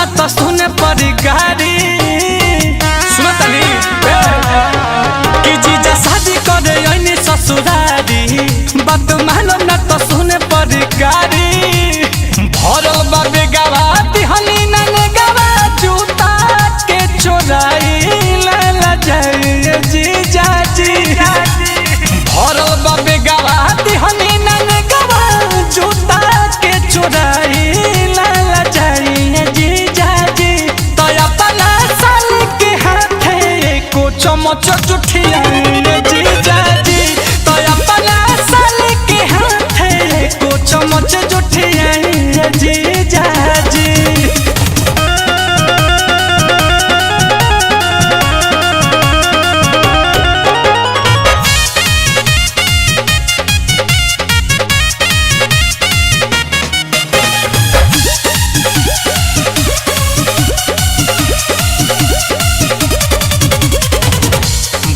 ना तो सुने परी गाड़ी। सुनो तनी कि जीजा शादी करे ओइनी ससुरारी, बात मानो ना तो सुने परी गाड़ी। भरल बा बेगावा तिहनी नने गावा, जूता के चोराई ला जाए जीजा जी। भरल बा बेगावा तिहनी नने गावा, जूता के चोराई ला जाए जीजा जी। तो अपना साल के हाथे को चमच जुठिया जीजा जी। तो अपना साल के हाथे को चमच जुठिया जीजा जी।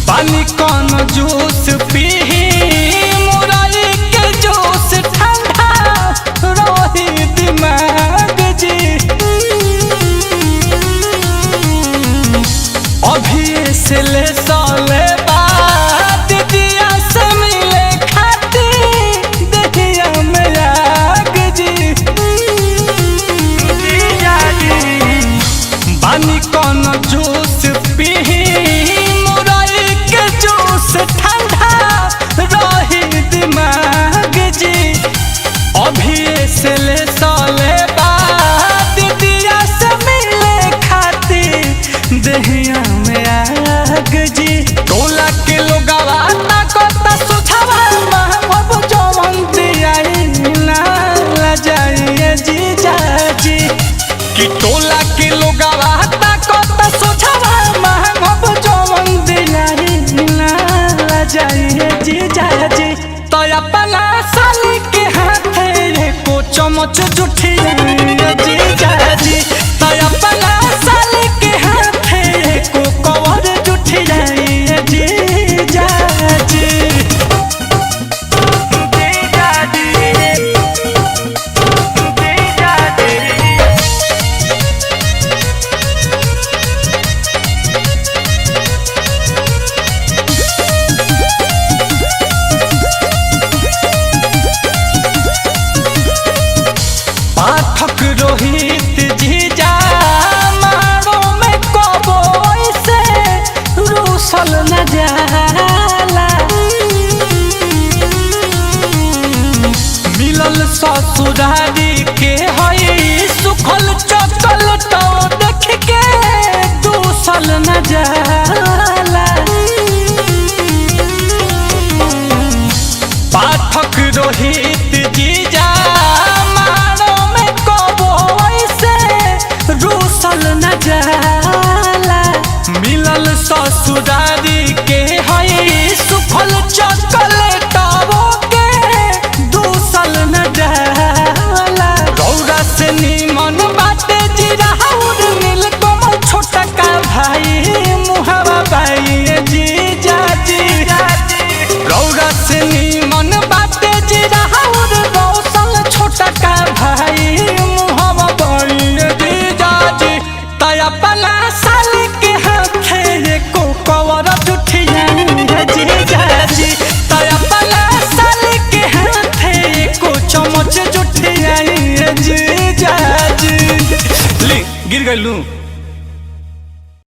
पानी कौन जूस पीही, मुरई के जूस ठंडा रही दिमाग जी। अभी से ले साले बाद दिया से मिले खाती दहिया में आग जी। पानी कौन जूस पीही, ठंडा रही दिमाग जी। अभी से ले साले बाद दिया से मिले खाती दहिया में आग जी। टोला के लोगवा ताकत सुझावा, महबूब जवन दियाई ना ला जाए जीजा जी। कि टोला के लोगवा ताकत सुझावा, महबूब जवन दियाई जाइए जीजा जी। तो अपना साली के हाथे को चमच जुठिया जीजा जी। तो अपना साली के हाथे को कवर जुठिया जीजा जी। जीजा जी, जीजा जी। पाठक रोहित जीजा मारो में कबो से रूसल न जाला। मिलल ससुरारी के हई सुखल चकल तो देख के दूसल न जाला। पाठक रोहित जीजा रूसल न जाला। मिलल ससुरारी के हई सुखल चॉकलेटवो के दूसल न जाला। रौरा से निमन बाटे जीरा और नीलकमल छोटा का भाई मुहावा भाई जीजा जी। रौरा से निमन बाटे जीरा और रौसल छोटा का भाई मुहावा भाई अपना साल के हाथे को कवर जुठिया जीजा जी। तो अपना साल के हाथे को चमच जुठिया जीजा जी। गिर गई लू।